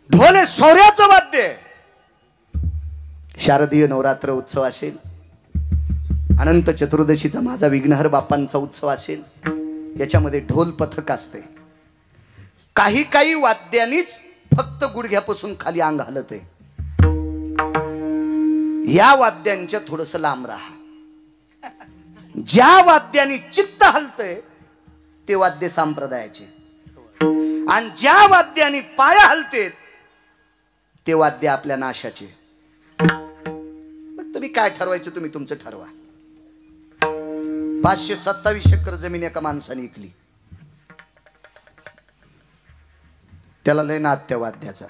ढोल हे शौर्याचं वाद्य आहे. शारदीय नवरात्र उत्सव असेल, अनंत चतुर्दशीचा माझा विघ्नहर बाप्पांचा उत्सव असेल, याच्यामध्ये ढोल पथक असते. काही काही वाद्यांनीच फक्त गुडघ्यापासून खाली अंग हलत आहे. या वाद्यांच्या थोडस लांब राहा. ज्या वाद्यांनी चित्त हलतय ते वाद्य संप्रदायाचे, आणि ज्या वाद्यांनी पाया हलतेत ते वाद्य आपल्या नाशाचे. मग तुम्ही काय ठरवायचं तुम्ही तुमचं ठरवा. 527 एकर जमीन एका माणसाने विकली. त्याला लय नाद त्या वाद्याचा.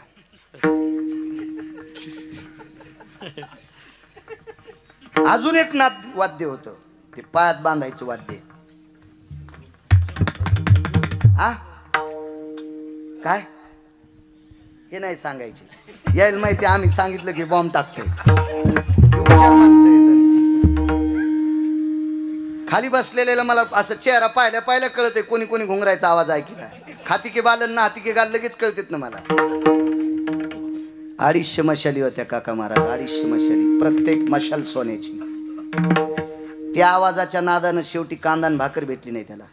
अजून एक नाद वाद्य होतं, ते पायात बांधायचं वाद्य. हा काय हे नाही सांगायचे. यायला माहिती आम्ही सांगितलं की बॉम्ब टाकतोय. खाली बसलेल्याला मला असं चेहरा पाहिल्या पाहिल्या कळतंय कोणी कोणी घुंगरायचा आवाज ऐकला. खाती के बालन ना हाती के गाल लगेच कळतेत ना मला. 250 मशाली होत्या काका महाराज, 250 मशाली, प्रत्येक मशाल सोन्याची. त्या आवाजाच्या नादानं शेवटी कांदा भाकर भेटली नाही त्याला.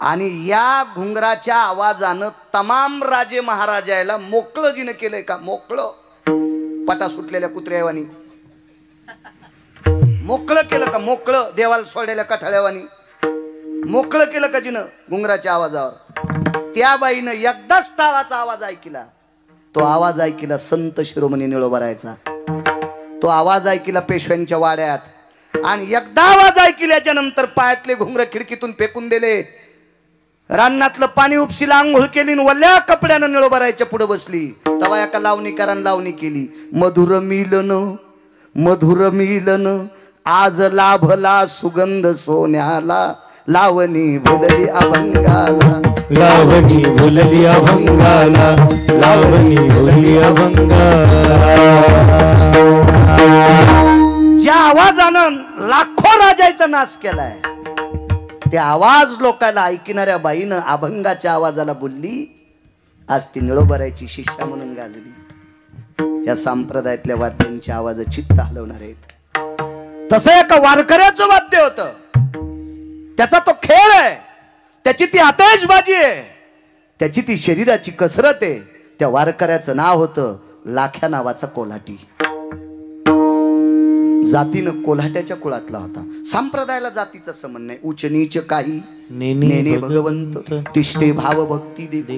आणि या घुंगराच्या आवाजानं तमाम राजे महाराजाला मोकळं जिनं केलंय का? मोकळं पटा सुटलेल्या कुत्र्यावानी मोकळं केलं का? मोकळं देवाला सोडलेल्या कठाळ्यावानी मोकळं केलं का जिनं घुंगराच्या आवाजावर? त्या बाईनं एकदाच टाळाचा आवाज ऐकला. तो आवाज ऐकला संत शिरोमणी निळोबारायचा. तो आवाज ऐकला पेशव्यांच्या वाड्यात. आणि एकदा आवाज ऐकल्याच्या नंतर पायातले घुंगर खिडकीतून फेकून दिले. रानातलं पाणी उपसीला आंघोळ केली, वल्या कपड्यानं निळोबारायच्या पुढे बसली. तवा एका लावणीकारानं लावणी केली. मधुर मिलन आज लाभला सुगंध सोन्याला, लावणी भुलली अभंगाला, लावणी भुलली अभंगाला, लावणी भुलली अभंगाला. ज्या आवाजानं लाखो राजाचा नाश केलाय, त्या आवाज लोकांना ऐकणाऱ्या बाईनं अभंगाच्या आवाजाला बोलली. आज ती निळोबारायची शिष्या म्हणून गाजली. या संप्रदायातल्या वाद्यांचे आवाज चित्त हलवणार आहेत. तसं एका वारकऱ्याचं वाद्य होतं, त्याचा तो खेळ आहे, त्याची ती आतषबाजी आहे, त्याची ती शरीराची कसरत आहे. त्या वारकऱ्याचं नाव होतं लाख्या नावाचा कोल्हाटी. जातीनं कोल्हाट्याच्या कुळातला होता. संप्रदायाला जातीचा संबंध नाही. उच्च नीच काही नेने भगवंत तिष्ठे भाव भक्ती देवी.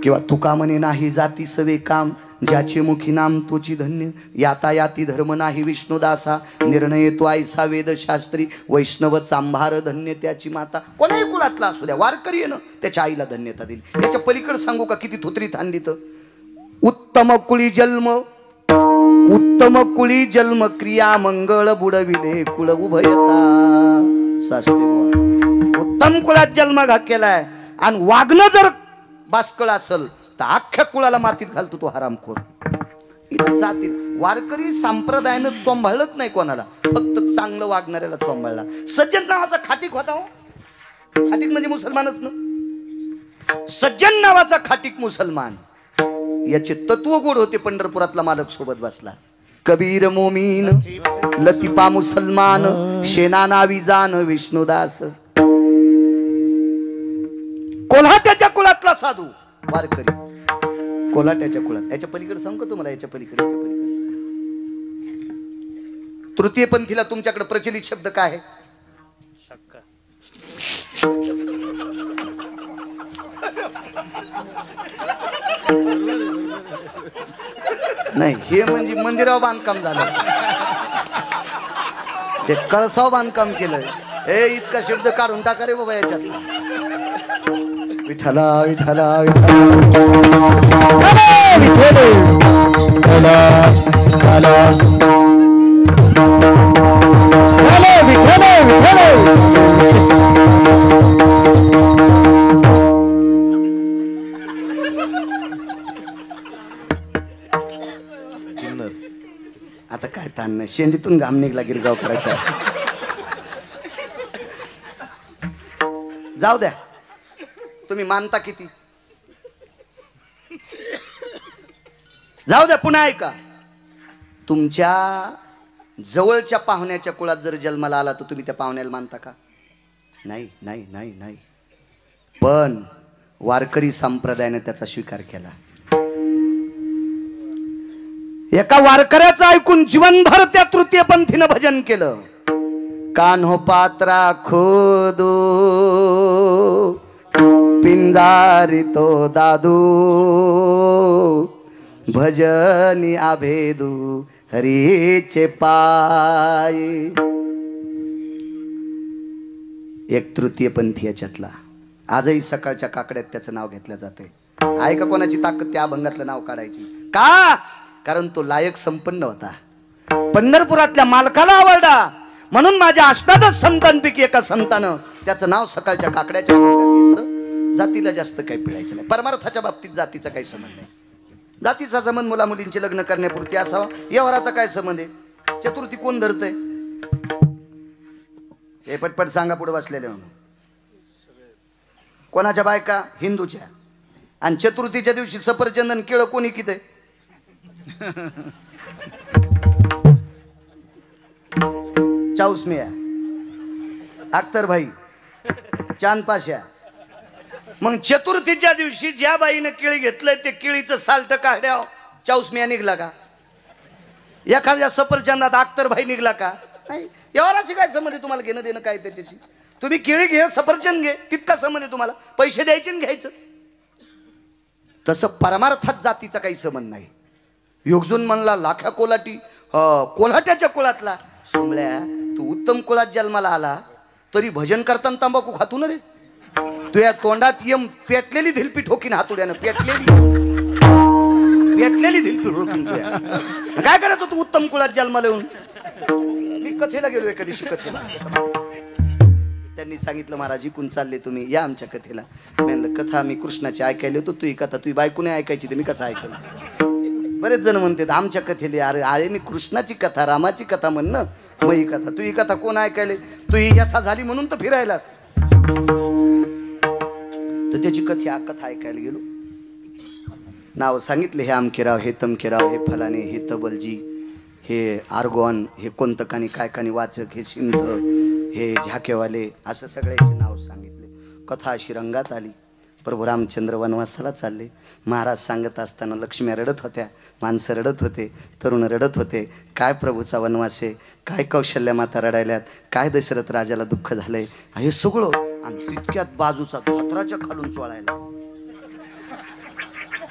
किंवा तुका म्हणे नाही जाती सवे काम, ज्याचे मुखी नाम तोची धन्य. यातायाती धर्म नाही विष्णुदासा, निर्णय तो ऐसा वेदशास्त्री. वैष्णव चांभार धन्य त्याची माता. कोणाही कुळातला असू द्या, वारकरी आहे ना, त्याच्या आईला धन्यता दिली. याच्या पलीकडे सांगू का किती थोतरी थांडली तर. उत्तम कुळी जन्म क्रिया मंगळ बुडविले कुळ उभयता. उत्तम कुळात जन्म केलाय आणि वागणं जर बास्कळ असल तर अख्ख्या कुळाला मातीत घालतो तो हरामखोर. इथं जातील वारकरी संप्रदायानं चोंभाळत नाही कोणाला, फक्त चांगलं वागणाऱ्याला चोंभाळला. सज्जन नावाचा खाटीक होता हो. खाटीक म्हणजे मुसलमानच ना. सज्जन नावाचा खाटीक मुसलमान. याचे तत्व गोड होते. पंढरपुरातला मालक सोबत बसला. कबीर मोमीन लतिफा मुसलमान, शेना नावी जान विष्णुदास. कोल्हाट्याच्या कुळातला साधू वारकरी, कोल्हाट्याच्या कुळात. याच्या पलीकडे सांगतो तुम्हाला, याच्या पलीकडे तृतीय पंथीला तुमच्याकडे प्रचलित शब्द काय आहे? नाही, हे म्हणजे मंदिरावर बांधकाम झालं, ते कळसाव बांधकाम केलंय. हे इतका शब्द काढून टाका रे बाबा याच्यात. विठला विठला आता काय ताण नाही. शेंडीतून घाम निघला गिरगाव करायचा. जाऊ द्या. तुम्ही मानता किती? जाऊ द्या, पुन्हा ऐका. तुमच्या जवळच्या पाहुण्याच्या कुळात जर जन्माला आला तर तुम्ही त्या पाहुण्याला मानता का? नाही नाही नाही नाही. पण वारकरी संप्रदायाने त्याचा स्वीकार केला. एका वारकऱ्याचं ऐकून जीवनभर त्या तृतीयपंथीनं भजन केलं. कान्हो पात्रा खोदो पिंजारी तो दादू भजनी आभेदू हरीचे पाय. एक तृतीयपंथी याच्यातला आजही सकाळच्या काकड्यात त्याचं नाव घेतलं जाते. आहे का कोणाची ताकद त्या अभंगातलं नाव काढायची? का? कारण तो लायक संपन्न होता. पंढरपुरातल्या मालकाला आवडला म्हणून माझ्या अष्टादश संतांपैकी एका संतानं त्याचं नाव सकाळच्या काकड्याच्या अभंगात घेतलं. जातीला जास्त काही पिळायचं नाही. परमार्थाच्या बाबतीत जातीचा काही संबंध नाही. जातीचा संबंध मुला मुलींचे लग्न करण्यापुरती असावा. व्यवहाराचा काय संबंध आहे? चतुर्थी कोण धरतय? हे पटपट सांगा पुढे बसलेले म्हणून. कोणाच्या बायका? हिंदूच्या. आणि चतुर्थीच्या दिवशी सफरचंदन केळं कोणी किती? चाऊसमिया, अख्तर भाई, चांद पाशा. मग चतुर्थीच्या दिवशी ज्या बाईनं केळी घेतलंय ते केळीचं साल्ट काढ्या चाऊसमिया निघला का? एखाद्या सफरचंदात अख्तर भाई निघला का? नाही. यावर अशी काय संबंध? तुम्हाला घेणं देणं काय त्याच्याशी? तुम्ही केळी घे, सफरचंद घे, तितका संबंध तुम्हाला. पैसे द्यायचे आणि घ्यायचं. तसं परमार्थात जातीचा काही संबंध नाही. योगजून म्हणला लाख्या कोलाटी कोल्हाट्याच्या कुळातला सोमळ्या, तू उत्तम कुळात जन्माला आला तरी भजन करताना तंबाखू खातू ना रे. तुझ्या तोंडात यम पेटलेली धिलपी ठोकीन हातुड्यानं. पेटलेली धिलपी ठोकीन. काय करायचं तू उत्तम कुळात जन्माला येऊन? मी कथेला गेलो एका दिवशी. कथेला त्यांनी सांगितलं महाराज इकून चालले तुम्ही, या आमच्या कथेला. म्हणलं कथा मी कृष्णाची ऐकायला होतो, तू ही कथा तुझी बायकोने ऐकायची तर मी कसं ऐकलं? बरेच जण म्हणतात आमच्या कथेले. अरे अरे मी कृष्णाची कथा रामाची कथा म्हण ना. मग ही कथा तू ही कथा कोण ऐकायले? तू ही यथा झाली म्हणून तर फिरायलास. तर त्याची कथा ऐकायला गेलो. नाव सांगितले, हे आमकेराव, हे तमकेराव, हे फलाने, हे तबलजी, हे आर्गोन, हे कोणतकानी काय कानी वाचक, हे सिंध, हे झाकेवाले, असं सगळ्याचे नाव सांगितले. कथा अशी रंगात आली. प्रभू रामचंद्र वनवासाला चालले. महाराज सांगत असताना लक्ष्म्या रडत होत्या, माणसं रडत होते, तरुण रडत होते. काय प्रभूचा वनवास आहे, काय कौशल्या माता रडायल्यात, काय दशरथ राजाला दुःख झालंय, हे सगळं. आणि तितक्यात बाजूचा धोतराच्या खालून चोळायला.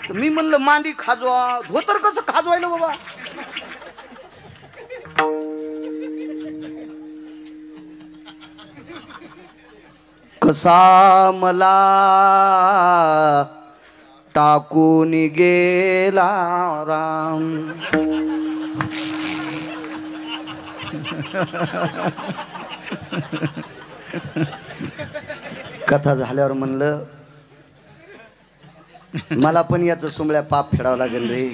तर मी म्हणलं मांडी खाजवा. धोतर कसं खाजवायला बाबा? कसा मला टाकून गेला राम. कथा झाल्यावर म्हणलं मला पण याचं सुंबळ्या पाप फेडावं लागेल रे.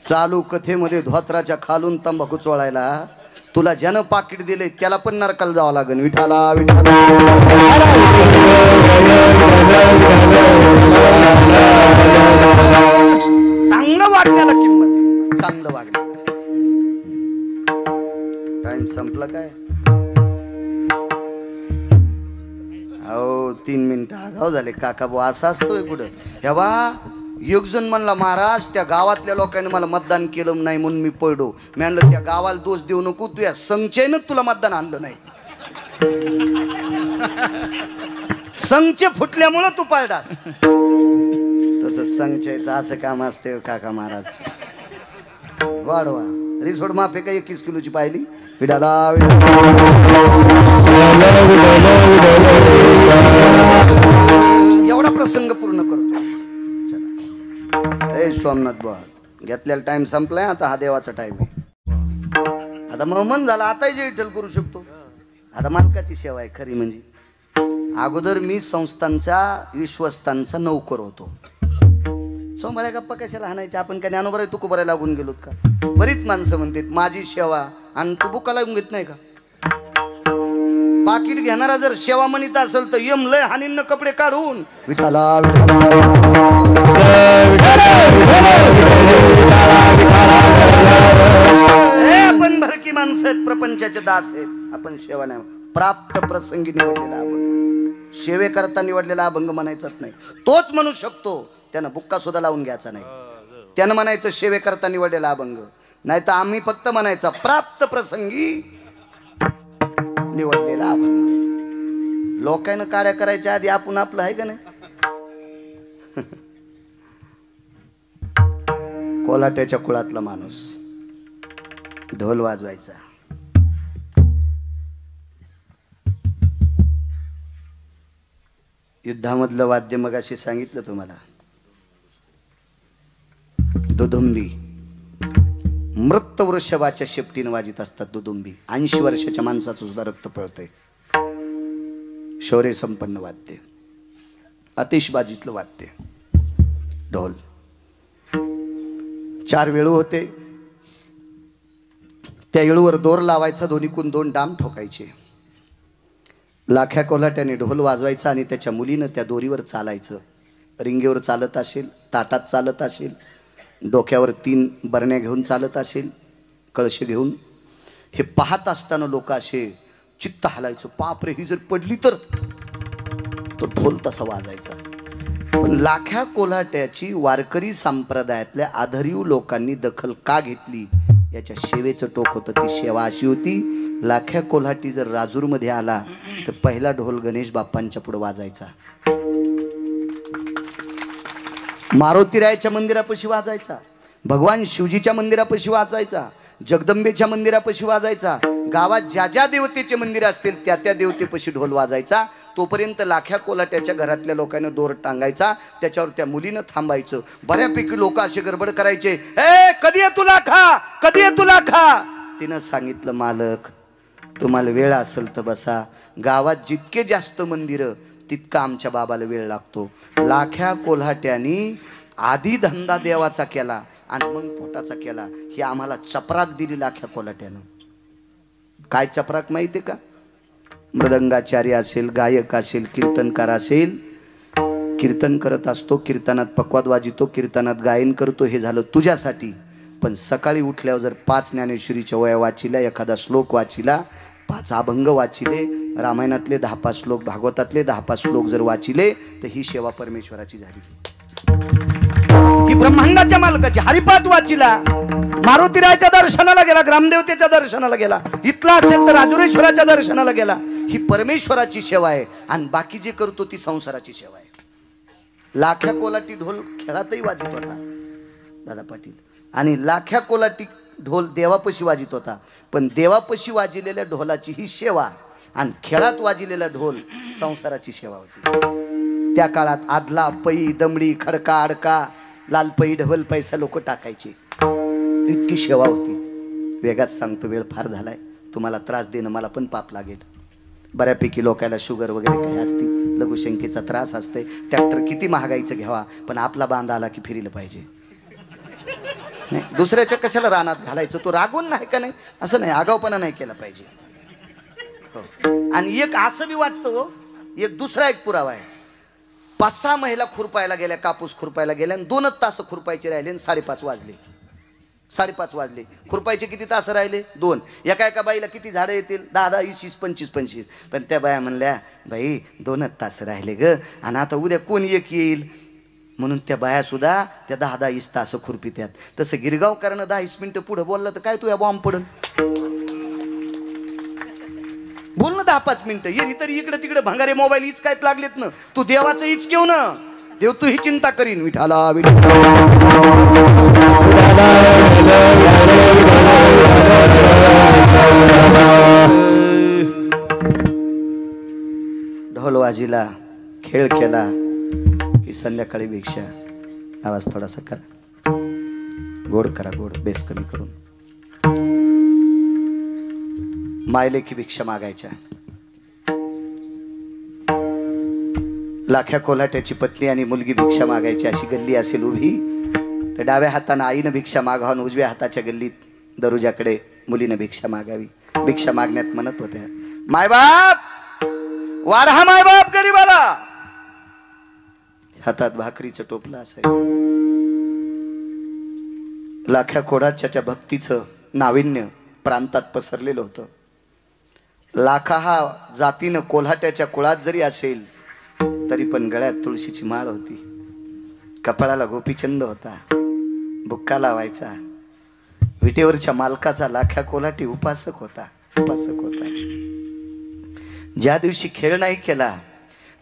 चालू कथेमध्ये धोत्राच्या खालून तंबाखू चोळायला तुला ज्यानं पाकिट दिले त्याला पण नरकाला जावं लागेल. विठाला विठाला. चांगलं वागण्याला किंमत आहे, चांगलं वागण्याला. टाइम संपला काय? हो 3 मिनिटं आगाव झाले. काका भाऊ असा असतोय कुठं? हे बा एकजण म्हणला महाराज त्या गावातल्या लोकांनी मला मतदान केलं नाही म्हणून मी पडलो. मी म्हणलं त्या गावाला दोष देऊ नको, तू या संचयनं तुला मतदान आणलं नाही. संचय फुटल्यामुळं तू पडलास. तसं संचयचं असं काम असते काका महाराज. वाढवा रिसोड माफे का 21 किलोची पाहिली. विडाला एवढा प्रसंग पूर्ण करतो. ए सोमनाथ बुवा घेतलेला टाइम संपलाय. आता हा देवाचा टाइम आहे. आता मग मन झाला आता जे विठ्ठल करू शकतो. आता मालकाची सेवा आहे खरी. म्हणजे अगोदर मी संस्थांचा विश्वस्तांचा नौकर होतो. सोमवाऱ्या गप्पा कशाला हाणायच्या? आपण काय ज्ञानोबराय तुकोबराय लागून गेलोत का? बरीच माणसं म्हणतात माझी सेवा आणि तू बुका लागून घेत नाही का? पाकिट घेणारा जर सेवा म्हणीत असेल तर यम लय हानींना कपडे काढून विठाला आपण भरकी माणसं आहेत, प्रपंचाचे दास आहेत. आपण सेवा नाही, प्राप्त प्रसंगी निवडलेला अभंग, सेवेकरता निवडलेला अभंग म्हणायचाच नाही. तोच म्हणू शकतो, त्यानं बुक्का सुद्धा लावून घ्यायचा नाही. त्यानं म्हणायचं सेवेकरता निवडलेला अभंग, नाही तर आम्ही फक्त म्हणायचा प्राप्त प्रसंगी निवडलेला अभंग. लोकांना काड्या करायच्या आधी आपण आपलं आहे का नाही. कोल्हाट्याच्या कुळातला माणूस ढोल वाजवायचा. युद्धामधलं वाद्य मगाशी सांगितलं तुम्हाला, दुदुंबी. मृत वृषभाच्या शेपटीने वाजित असतात दुदुंबी. 80 वर्षाच्या माणसाचं सुद्धा रक्त पळतंय. शौर्य संपन्न वाद्य, आतिषबाजीतलं वाद्य ढोल. 4 वेळू होते, त्या येळूवर दोर लावायचा, दोन्हीकून 2 डाम ठोकायचे. लाख्या कोल्हाट्याने ढोल वाजवायचा आणि त्याच्या मुलीनं त्या दोरीवर चालायचं. रिंगेवर चालत असेल, ताटात चालत असेल, डोक्यावर 3 बरण्या घेऊन चालत असेल, कळशे घेऊन. हे पाहत असताना लोक असे चित्त हलायचं, बापरे ही जर पडली तर. तो ढोल तसा वाजायचा. पण लाख्या कोल्हाट्याची वारकरी संप्रदायातल्या आधारीव लोकांनी दखल का घेतली याच्या सेवेचं टोक होतं. ती सेवा अशी होती, लाख्या कोल्हाटी जर राजूरमध्ये आला तर पहिला ढोल गणेश बाप्पांच्या पुढे वाजायचा, मारुतीरायाच्या मंदिरापाशी वाजायचा, भगवान शिवजीच्या मंदिरापाशी वाजायचा, जगदंबेच्या मंदिरापाशी वाजायचा. गावात ज्या ज्या देवतेचे मंदिर असतील त्या त्या देवतेपाशी ढोल वाजायचा. तोपर्यंत लाख्या कोल्हाट्याच्या घरातल्या लोकांनी दोर टांगायचा, त्याच्यावर त्या मुलीनं थांबायचं. बऱ्यापैकी लोक असे गडबड करायचे, ए कधी आहे तुला खा, कधी आहे तुला खा. तिनं सांगितलं, मालक तुम्हाला वेळ असेल तर बसा. गावात जितके जास्त मंदिरं तितका आमच्या बाबाला वेळ लागतो. लाख्या कोल्हाट्यानी आधी धंदा देवाचा केला आणि मग पोटाचा केला. ही आम्हाला चपराक दिली लाख्या कोल्हाट्यानं. काय चपराक माहिती का? मृदंगाचार्य असेल, गायक असेल, कीर्तनकार असेल, कीर्तन करत असतो, कीर्तनात पक्वाद वाजितो, कीर्तनात गायन करतो, हे झालं तुझ्यासाठी. पण सकाळी उठल्यावर जर 5 ज्ञानेश्वरीच्या वया वाचिला, एखादा श्लोक वाचिला, 5 अभंग वाचिले, रामायणातले 10-5 श्लोक, भागवतातले 10-5 श्लोक जर वाचिले तर ही सेवा परमेश्वराची झाली. ही ब्रह्मांडाच्या मालकाची. हरिपाठ वाचिला, मारुतीरायाच्या दर्शनाला गेला, ग्रामदेवतेच्या दर्शनाला गेला, इथला असेल तर राजुरेश्वराच्या दर्शनाला गेला. ही परमेश्वराची सेवा आहे आणि बाकी जे करतो ती संसाराची सेवा आहे. लाख्या कोलाटी ढोल खेळातही वाजत होता दादा पाटील, आणि लाख्या कोलाटी ढोल देवापशी वाजित होता. पण देवापशी वाजिलेल्या ढोलाची ही सेवा आणि खेळात वाजिलेला ढोल संसाराची सेवा होती. त्या काळात आदला, पै, दमडी, खडका, अडका, लाल पै, ढवल पैसा लोक टाकायचे. इतकी सेवा होती. वेगात सांगतो, वेळ फार झालाय, तुम्हाला त्रास देणं मला पण पाप लागेल. बऱ्यापैकी लोकांना शुगर वगैरे काही असते, लघुशंकेचा त्रास असते. ट्रॅक्टर किती महागाईचं घ्यावा, पण आपला बांधा आला की फिरलं पाहिजे. नाही, दुसऱ्याच्या कशाला रानात घालायचं, तो रागून नाही का नाही, असं नाही, आगाऊपणा नाही केला पाहिजे. हो. आणि एक असं बी वाटतं, एक दुसरा एक पुरावा आहे. 5-6 महिला खुरपायला गेल्या, कापूस खुरपायला गेल्या, आणि 2च तास खुरपायचे राहिले आणि 5:30 वाजले. 5:30 वाजले. खुरपायचे किती तास राहिले? 2. एका बाईला किती झाडं येतील? 10, 20, 25. पण त्या बाया म्हणल्या, बाई 2च तास राहिले ग, आणि आता उद्या कोण एक येईल. म्हणून त्या बाया सुद्धा त्या 10-20 तास खुरपित्यात. तसं गिरगावकरांना 10 मिनिटं पुढे बोलला तर काय तू या बॉम्ब पडन. बोल ना 10-5 मिनिटं. ये तरी इकडे तिकडे भंगारे मोबाईल हीच काय लागलेत ना. तू देवाचं हीच घेऊ ना, देव तू ही चिंता करीन. विठाला ढोल वाजिला, खेळ केला की संध्याकाळी भिक्षा. आवाज थोडासा करा, गोड करा, गोड, बेस कमी करून. मायलेकी भिक्षा मागायच्या. लाख्या कोल्हाट्याची पत्नी आणि मुलगी भिक्षा मागायची. अशी गल्ली असेल उभी तर डाव्या हाताने आईनं भिक्षा मागावून उजव्या हाताच्या गल्लीत दरुजाकडे मुलीनं भिक्षा मागावी. भिक्षा मागण्यात म्हणत होत्या, मायबाप वाढा माय बाप गरीबाला. हातात भाकरीचं टोपलं असायचं. लाख्या कोडाच्या त्या भक्तीचं नाविन्य प्रांतात पसरलेलं होतं. लाखा हा जातीनं कोल्हाट्याच्या कुळात जरी असेल तरी पण गळ्यात तुळशीची माळ होती, कपाळाला गोपीचंद होता, बुक्का लावायचा. विटेवरच्या मालकाचा लाख्या कोल्हाटी उपासक होता. ज्या दिवशी खेळ नाही केला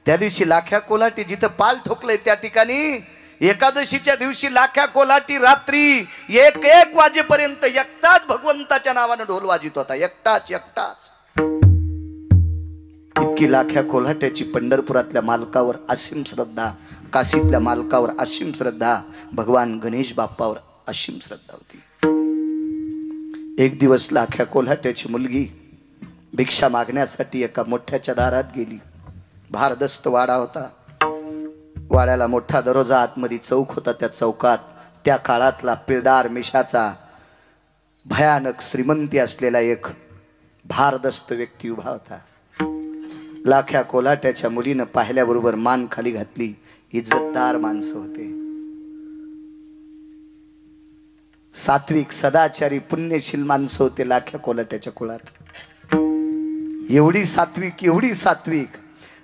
त्या दिवशी लाख्या कोल्हाटी जिथं पाल ठोकलंय त्या ठिकाणी एकादशीच्या दिवशी लाख्या कोल्हाटी रात्री 1 वाजेपर्यंत एकटाच भगवंताच्या नावानं ढोल वाजित होता. एकटाच. इतकी लाख्या कोल्हाट्याची पंढरपुरातल्या मालकावर असीम श्रद्धा, काशीतल्या मालकावर असीम श्रद्धा, भगवान गणेश बाप्पावर असीम श्रद्धा होती. एक दिवस लाख्या कोल्हाट्याची मुलगी भिक्षा मागण्यासाठी एका मोठ्याच्या दारात गेली. भारदस्त वाडा होता. वाड्याला मोठा दरोजा, आतमध्ये चौक होता. त्या चौकात त्या काळातला पिळदार मिशाचा भयानक श्रीमंती असलेला एक भारदस्त व्यक्ती उभा होता. लाख्या कोल्हाट्याच्या मुलीनं पाहिल्याबरोबर मान खाली घातली. इज्जतदार माणसं होते, सात्विक सदाचारी पुण्यशील माणसं होते लाख्या कोल्हाट्याच्या कुळात. एवढी सात्विक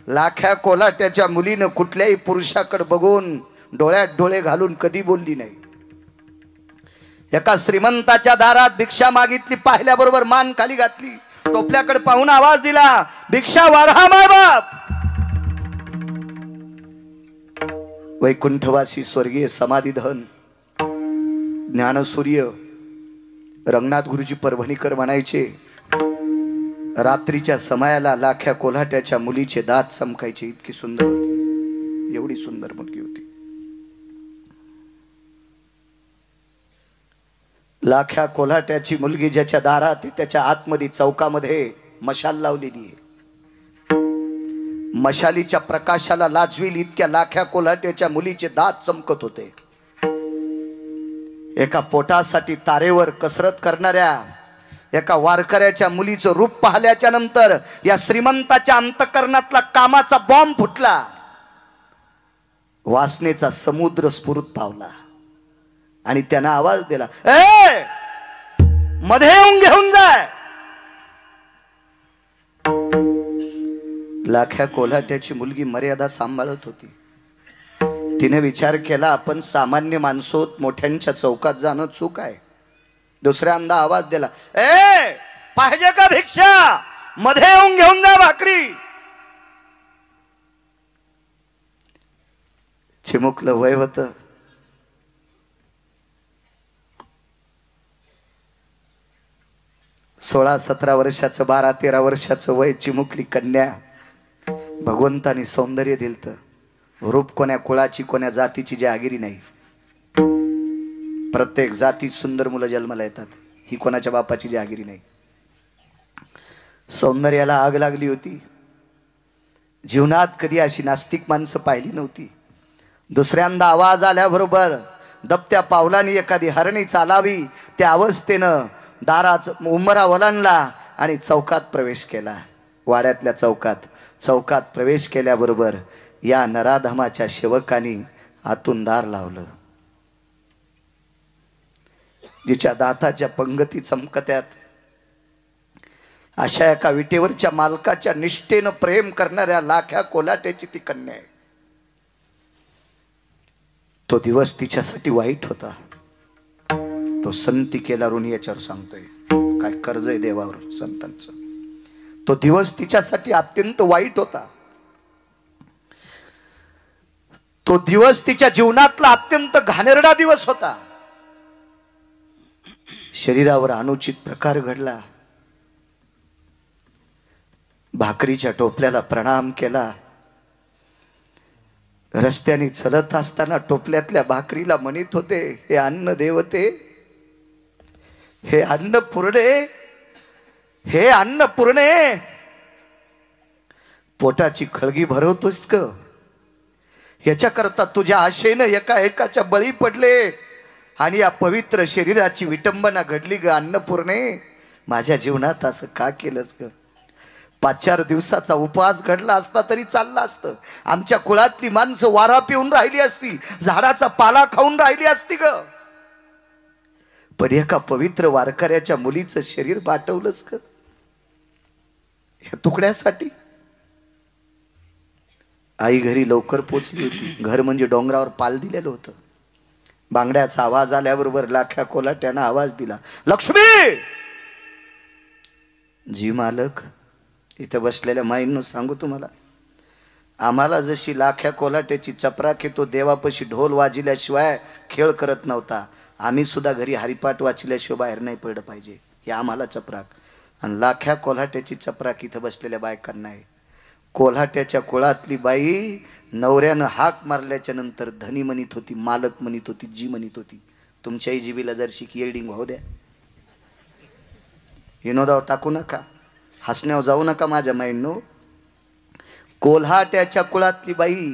लाख्या कोल्हाट्याच्या मुलीनं कुठल्याही पुरुषाकडे बघून डोळ्यात डोळे घालून कधी बोलली नाही. एका श्रीमंताच्या दारात भिक्षा मागितली, पाहिल्याबरोबर मान खाली घातली, टोपल्याकडे पाहून आवाज दिला, भिक्षा वाढा माय बाप. वैकुंठवासी स्वर्गीय समाधीधन ज्ञानसूर्य रंगनाथ गुरुजी परभणीकर म्हणायचे, रात्रीच्या समयाला लाख्या कोल्हाट्याच्या मुलीचे दात चमकायचे. इतकी सुंदर होती, एवढी सुंदर मुलगी होती. लाख्या कोल्हाट्याची मुलगी ज्याच्या दारात त्याच्या आतमध्ये चौकामध्ये मशाल लावलेली आहे. मशालीच्या प्रकाशाला लाजवील इतक्या लाख्या कोल्हाट्याच्या मुलीचे दात चमकत होते. एका पोटासाठी तारेवर कसरत करणाऱ्या एका वारकऱ्याच्या मुलीचं रूप पाहिल्याच्या नंतर या श्रीमंताच्या अंतकरणातला कामाचा बॉम्ब फुटला. वासनेचा समुद्र स्फुरत पावला आणि त्यानं आवाज दिला, ए मध्ये येऊन घेऊन जाय. लाख्या कोल्हाट्याची मुलगी मर्यादा सांभाळत होती. तिने विचार केला, आपण सामान्य माणसोत, मोठ्यांच्या चौकात जाणं चूक आहे. दुसऱ्यांदा आवाज दिला, ए पाहिजे का भिक्षा, मध्ये येऊन घेऊन जा भाकरी. चिमुकलं वय होत. सोळा 17 वर्षाचं, 12 13 वर्षाचं वय, चिमुकली कन्या. भगवंतानी सौंदर्य दिलतं. रूप कोण्या कुळाची कोण्या जातीची जहागिरी नाही. प्रत्येक जातीत सुंदर मुलं जन्माला येतात, ही कोणाच्या बापाची जहागिरी नाही. सौंदर्याला आग लागली होती. जीवनात कधी अशी नास्तिक माणसं पाहिली नव्हती. दुसऱ्यांदा आवाज आल्याबरोबर दबत्या पावलांनी एखादी हरणी चालावी त्या अवस्थेनं दाराच उंबरा ओलांडला आणि चौकात प्रवेश केला. वाड्यातल्या चौकात प्रवेश केल्याबरोबर या नराधमाच्या सेवकांनी आतून दार लावलं. जिच्या दाताच्या पंगती चमकत्यात अशा एका विटेवरच्या मालकाच्या निष्ठेनं प्रेम करणाऱ्या लाख्या कोल्हाट्याची ती कन्या आहे. तो दिवस तिच्यासाठी वाईट होता. तो संती केला ऋणी याच्यावर सांगतोय, काय कर्ज आहे देवावर संतांचं. तो दिवस तिच्यासाठी अत्यंत वाईट होता. तो दिवस तिच्या जीवनातला अत्यंत घाणेरडा दिवस होता. शरीरावर अनुचित प्रकार घडला. भाकरीच्या टोपल्याला प्रणाम केला. रस्त्याने चलत असताना टोपल्यातल्या भाकरीला म्हणत होते, हे अन्न देवते, हे अन्न पुरणे, हे अन्न पुरणे. पोटाची खळगी भरवतोस क, याच्याकरता तुझ्या आशेनं एकाच्या बळी पडले आणि या पवित्र शरीराची विटंबना घडली ग अन्नपूर्णे. माझ्या जीवनात असं का केलंस ग. 5-4 दिवसाचा उपवास घडला असता तरी चालला असतं. आमच्या कुळातली माणसं वारा पिऊन राहिली असती, झाडाचा पाला खाऊन राहिली असती ग. पण एका पवित्र वारकऱ्याच्या मुलीचं शरीर बाटवलंच ग या तुकड्यासाठी. आई घरी लवकर पोचली होती. घर म्हणजे डोंगरावर पाल दिलेलं होतं. बांगड्याचा आवाज आल्याबरोबर लाख्या कोलाट्यानं आवाज दिला, लक्ष्मी. जी मालक. इथं बसलेल्या माईंनो सांगू तुम्हाला, आम्हाला जशी लाख्या कोलाट्याची चपराक तो देवापशी ढोल वाजिल्याशिवाय खेळ करत नव्हता, आम्ही सुद्धा घरी हरिपाठ वाचिल्याशिवाय बाहेर नाही पडलं पाहिजे, हे आम्हाला चपराक. आणि लाख्या कोल्हाट्याची चपराक इथं बसलेल्या बायकांना आहे. कोल्हाट्याच्या कुळातली बाई नवऱ्यानं हाक मारल्याच्या नंतर धनी म्हणत होती, मालक म्हणत होती, जी म्हणत होती. तुमच्याही जीबीला जर शिकी एल्डिंग होऊ द्या, विनोदावर टाकू नका, हसण्यावर जाऊ नका माझ्या माईंनो. कोल्हाट्याच्या कुळातली बाई